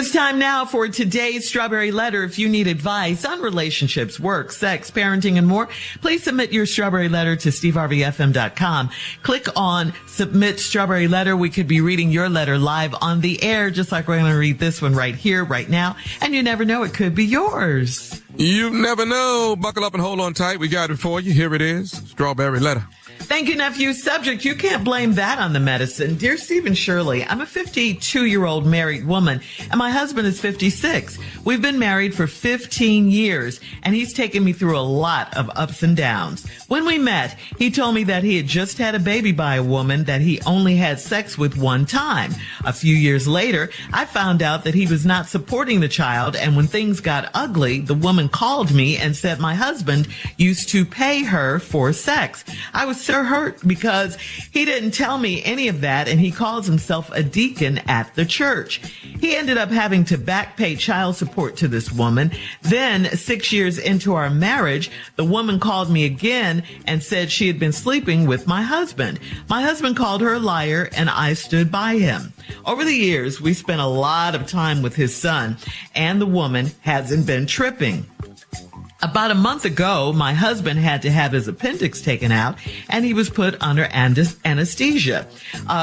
It's time now for today's Strawberry Letter. If you need advice on relationships, work, sex, parenting, and more, please submit your Strawberry Letter to steveharveyfm.com. Click on Submit Strawberry Letter. We could be reading your letter live on the air, just like we're going to read this one right here, right now. And you never know, it could be yours. You never know. Buckle up and hold on tight. We got it for you. Here it is. Strawberry Letter. Thank you, nephew. Subject, you can't blame that on the medicine. Dear Steve and Shirley, I'm a 52-year-old married woman, and my husband is 56. We've been married for 15 years, and he's taken me through a lot of ups and downs. When we met, he told me that he had just had a baby by a woman that he only had sex with one time. A few years later, I found out that he was not supporting the child, and when things got ugly, the woman called me and said my husband used to pay her for sex. I was so hurt because he didn't tell me any of that, and he calls himself a deacon at the church. He ended up having to back pay child support to this woman. Then 6 years into our marriage, the woman called me again and said she had been sleeping with my husband. My husband called her a liar, and I stood by him. Over the years, we spent a lot of time with his son, and the woman hasn't been tripping. About a month ago, my husband had to have his appendix taken out, and he was put under anesthesia.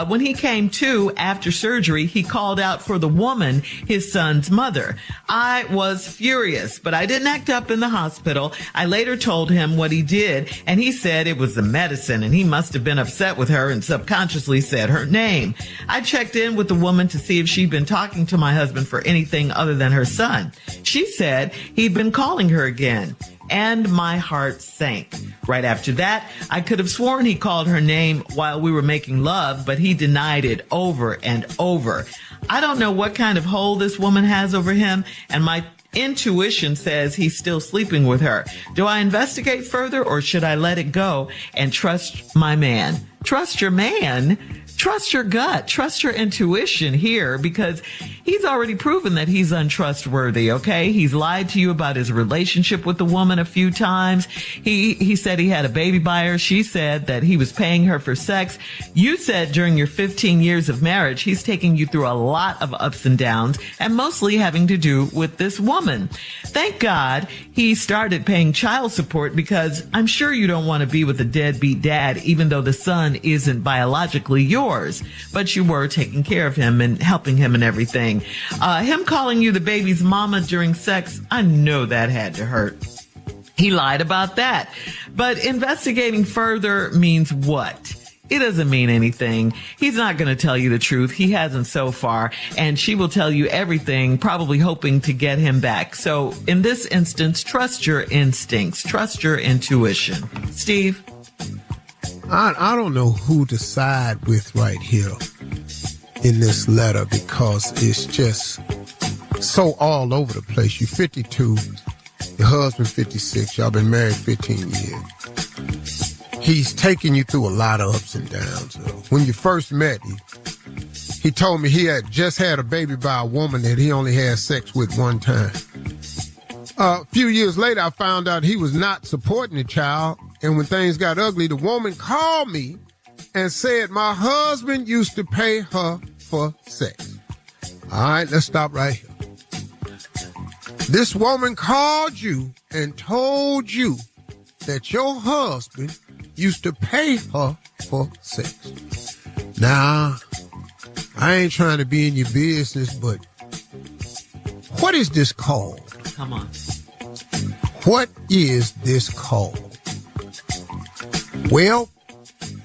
When he came to after surgery, he called out for the woman, his son's mother. I was furious, but I didn't act up in the hospital. I later told him what he did, and he said it was the medicine, and he must have been upset with her and subconsciously said her name. I checked in with the woman to see if she'd been talking to my husband for anything other than her son. She said he'd been calling her again. And my heart sank. Right after that, I could have sworn he called her name while we were making love, but he denied it over and over. I don't know what kind of hold this woman has over him, and my intuition says he's still sleeping with her. Do I investigate further, or should I let it go and trust my man? Trust your man? Trust your gut, trust your intuition here, because he's already proven that he's untrustworthy, okay? He's lied to you about his relationship with the woman a few times. He said he had a baby by her. She said that he was paying her for sex. You said during your 15 years of marriage, he's taking you through a lot of ups and downs, and mostly having to do with this woman. Thank God he started paying child support, because I'm sure you don't want to be with a deadbeat dad, even though the son isn't biologically yours. But you were taking care of him and helping him and everything. Him calling you the baby's mama during sex, I know that had to hurt. He lied about that. But investigating further means what? It doesn't mean anything. He's not going to tell you the truth. He hasn't so far. And she will tell you everything, probably hoping to get him back. So in this instance, trust your instincts. Trust your intuition. Steve? I don't know who to side with right here in this letter, because it's just so all over the place. You're 52, your husband 56, y'all been married 15 years. He's taken you through a lot of ups and downs. When you first met him, he told me he had just had a baby by a woman that he only had sex with one time. A few years later, I found out he was not supporting the child. And when things got ugly, the woman called me and said my husband used to pay her for sex. All right, let's stop right here. This woman called you and told you that your husband used to pay her for sex. Now, I ain't trying to be in your business, but what is this called? Come on. What is this called? Well,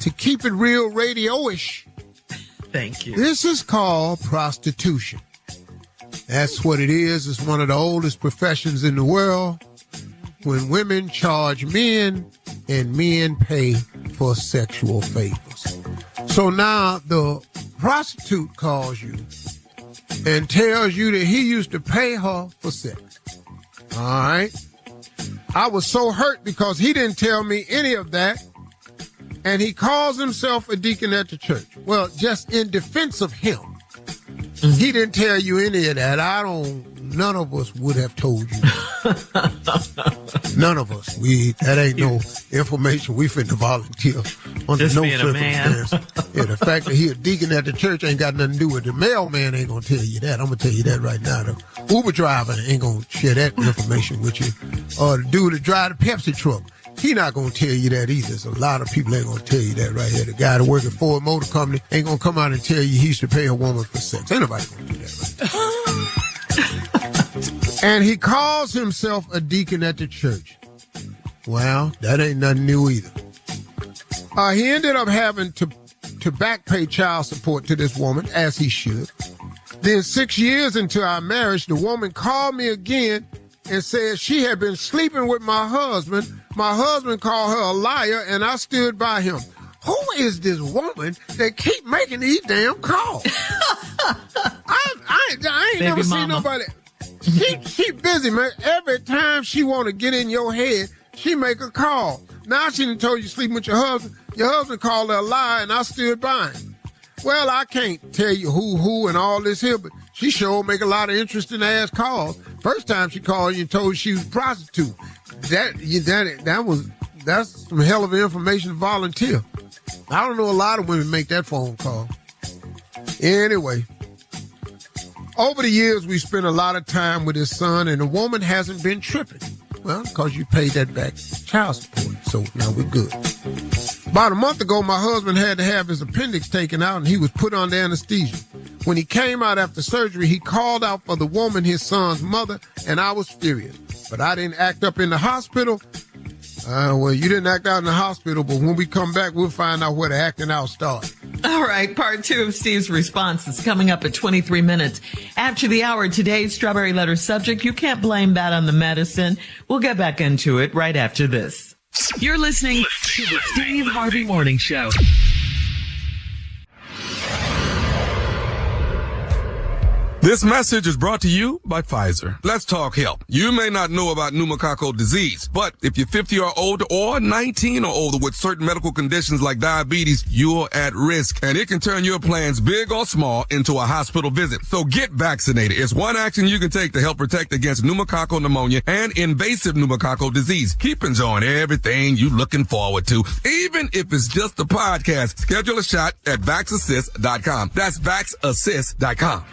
to keep it real radio-ish, thank you. This is called prostitution. That's what it is. It's one of the oldest professions in the world, when women charge men and men pay for sexual favors. So now the prostitute calls you and tells you that he used to pay her for sex. All right? I was so hurt because he didn't tell me any of that. And he calls himself a deacon at the church. Well, just in defense of him, He didn't tell you any of that. None of us would have told you. None of us. That ain't no information we finna volunteer under Just no being a man. circumstance. Yeah, the fact that he a deacon at the church ain't got nothing to do with it. The mailman ain't gonna tell you that. I'm gonna tell you that right now. The Uber driver ain't gonna share that information with you. Or the dude that drive the Pepsi truck, he not gonna tell you that either. So a lot of people ain't gonna tell you that right here. The guy that work at Ford Motor Company ain't gonna come out and tell you he should pay a woman for sex. Ain't nobody gonna do that right there. And he calls himself a deacon at the church. Well, that ain't nothing new either. He ended up having to back pay child support to this woman, as he should. Then 6 years into our marriage, the woman called me again and said she had been sleeping with my husband. My husband called her a liar, and I stood by him. Who is this woman that keep making these damn calls? I ain't never seen nobody. She busy, man. Every time she want to get in your head, she make a call. Now she done told you sleeping with your husband. Your husband called her a lie, and I stood by him. Well, I can't tell you who and all this here, but she sure make a lot of interesting ass calls. First time she called you and told you she was a prostitute. That's some hell of information to volunteer. I don't know a lot of women make that phone call. Anyway, over the years, we spent a lot of time with his son, and the woman hasn't been tripping. Well, because you paid that back child support, so now we're good. About a month ago, my husband had to have his appendix taken out, and he was put under anesthesia. When he came out after surgery, he called out for the woman, his son's mother, and I was furious. But I didn't act up in the hospital. Well, you didn't act out in the hospital, but when we come back, we'll find out where the acting out started. All right, part 2 of Steve's response is coming up at 23 minutes. After the hour, today's Strawberry Letter subject, you can't blame that on the medicine. We'll get back into it right after this. You're listening to the Steve Harvey Morning Show. This message is brought to you by Pfizer. Let's talk health. You may not know about pneumococcal disease, but if you're 50 or older or 19 or older with certain medical conditions like diabetes, you're at risk, and it can turn your plans, big or small, into a hospital visit. So get vaccinated. It's one action you can take to help protect against pneumococcal pneumonia and invasive pneumococcal disease. Keep enjoying everything you're looking forward to, even if it's just a podcast. Schedule a shot at VaxAssist.com. That's VaxAssist.com.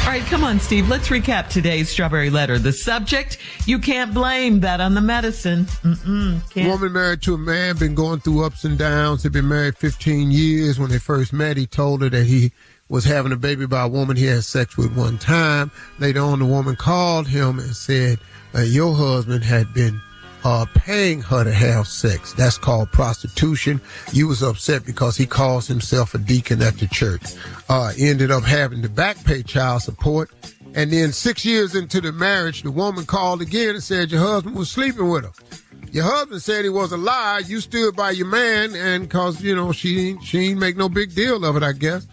All right, come on, Steve. Let's recap today's Strawberry Letter. The subject, you can't blame that on the medicine. Can't. Woman married to a man, been going through ups and downs. They've been married 15 years. When they first met, he told her that he was having a baby by a woman he had sex with one time. Later on, the woman called him and said, your husband had been paying her to have sex. That's called prostitution. You was upset because he calls himself a deacon at the church. Ended up having to back pay child support. And then 6 years into the marriage, the woman called again and said your husband was sleeping with her. Your husband said he was a liar. You stood by your man, and cause, she ain't make no big deal of it, I guess.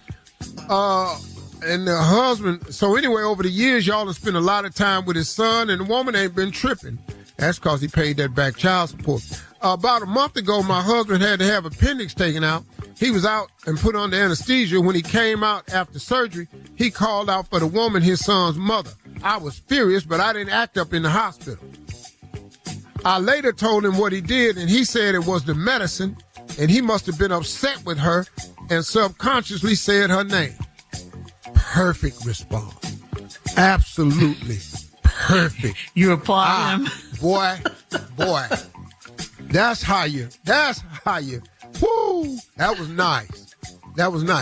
And the husband, so anyway, over the years, y'all have spent a lot of time with his son, and the woman ain't been tripping. That's because he paid that back child support. About a month ago, my husband had to have appendix taken out. He was out and put under anesthesia. When he came out after surgery, he called out for the woman, his son's mother. I was furious, but I didn't act up in the hospital. I later told him what he did, and he said it was the medicine, and he must have been upset with her and subconsciously said her name. Perfect response. Absolutely perfect. You applaud him. Boy. That's how you, whoo, that was nice.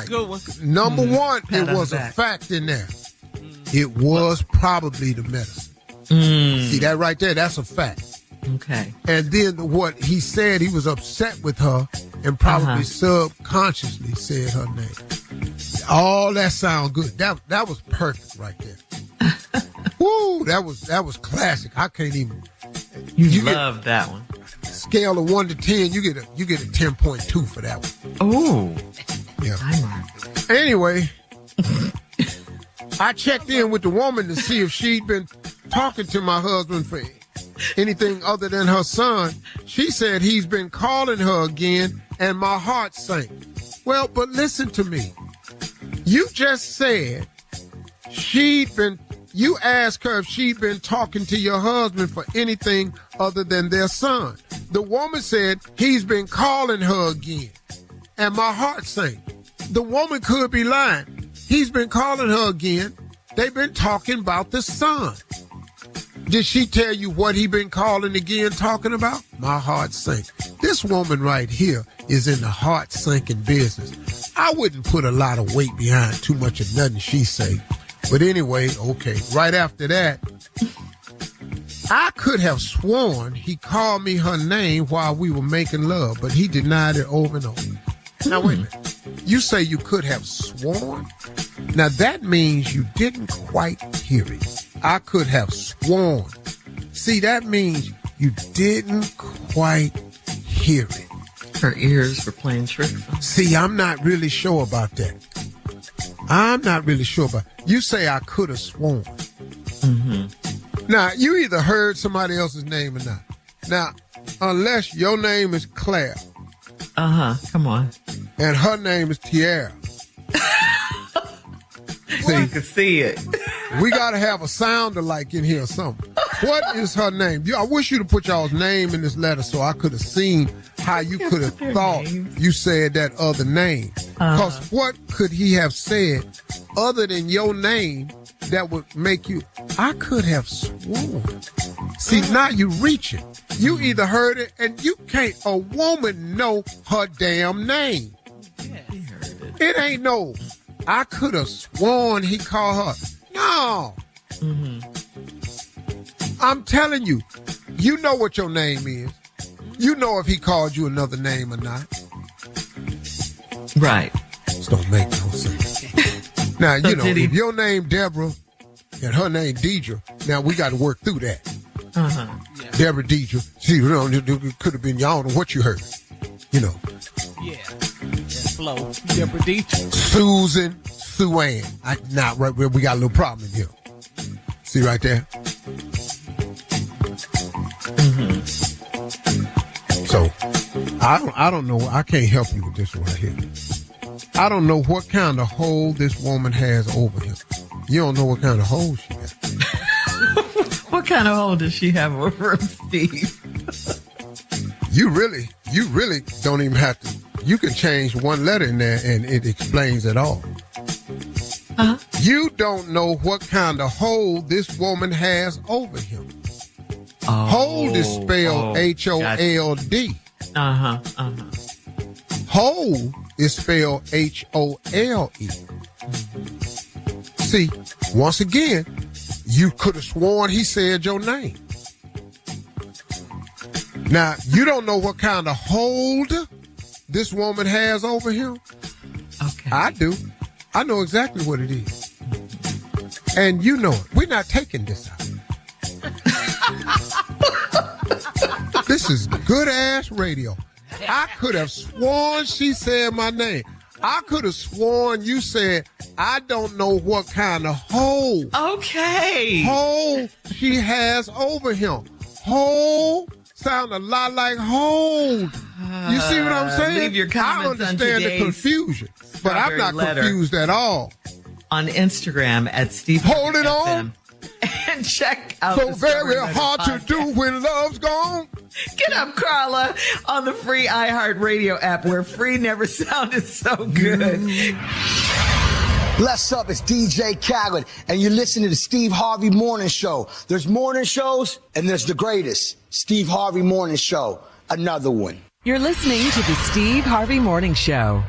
Good one. Number one, Pat it was on the a back. fact in there. It was probably the medicine. See that right there? That's a fact. Okay. And then what he said, he was upset with her and probably subconsciously said her name. All that sound good. That was perfect right there. Woo, that was classic. I can't even. You love that one. Scale of 1 to 10, you get a 10.2 for that one. Oh. Yeah. Anyway, I checked in with the woman to see if she'd been talking to my husband for anything other than her son. She said he's been calling her again, and my heart sank. Well, but listen to me. You just said you asked her if she'd been talking to your husband for anything other than their son. The woman said he's been calling her again. And my heart sank. The woman could be lying. He's been calling her again. They've been talking about the son. Did she tell you what he been calling again talking about? My heart sank. This woman right here is in the heart-sinking business. I wouldn't put a lot of weight behind too much of nothing she say. But anyway, okay, right after that, I could have sworn he called me her name while we were making love, but he denied it over and over. Now, wait a minute. You say you could have sworn? Now, that means you didn't quite hear it. I could have sworn. See, that means you didn't quite hear it. Her ears were playing tricks. See, I'm not really sure about that. You say I could have sworn. Mm-hmm. Now, you either heard somebody else's name or not. Now, unless your name is Claire. Come on. And her name is Tiara. See, I can see it. We got to have a sound alike in here or something. What is her name? I wish you'd have put y'all's name in this letter so I could have seen how you could have thought you said that other name. Because what could he have said other than your name that would make you, I could have sworn. See, now you reaching. You either heard it and you can't, a woman know her damn name. Yes. He heard it. It ain't no, I could have sworn he called her. No. Mm-hmm. I'm telling you, you know what your name is. You know if he called you another name or not. Right. This don't make no sense. Now, so you know, if your name Deborah and her name Deidre, now we got to work through that. Yeah. Deborah Deidre. See, you know, it could have been, y'all don't know what you heard. You know. Yeah. Flo. Deborah Deidre. Susan, Sue Ann. Right, we got a little problem here. See right there? Mm-hmm. So, I don't know. I can't help you with this one right here. I don't know what kind of hold this woman has over him. You don't know what kind of hold she got. What kind of hold does she have over him, Steve? You really don't even have to. You can change one letter in there and it explains it all. Uh-huh. You don't know what kind of hold this woman has over him. Oh, hold is spelled H-O-L-D. Uh-huh. Hold is spelled H-O-L-E. See, once again, you could have sworn he said your name. Now, you don't know what kind of hold this woman has over him? Okay. I do. I know exactly what it is. And you know it. We're not taking this out. This is good-ass radio. I could have sworn she said my name. I could have sworn you said, I don't know what kind of hold. Okay. Hold she has over him. Hold sound a lot like hold. You see what I'm saying? Leave your comments I understand the confusion, but I'm not confused at all. On Instagram at Steve. Hold it on. And check out so the very hard podcast. to do when love's gone. Get up, Carla, on the free iHeartRadio app where free never sounded so good. Bless up, it's DJ Khaled, and you're listening to the Steve Harvey Morning Show. There's morning shows, and there's the greatest, Steve Harvey Morning Show, another one. You're listening to the Steve Harvey Morning Show.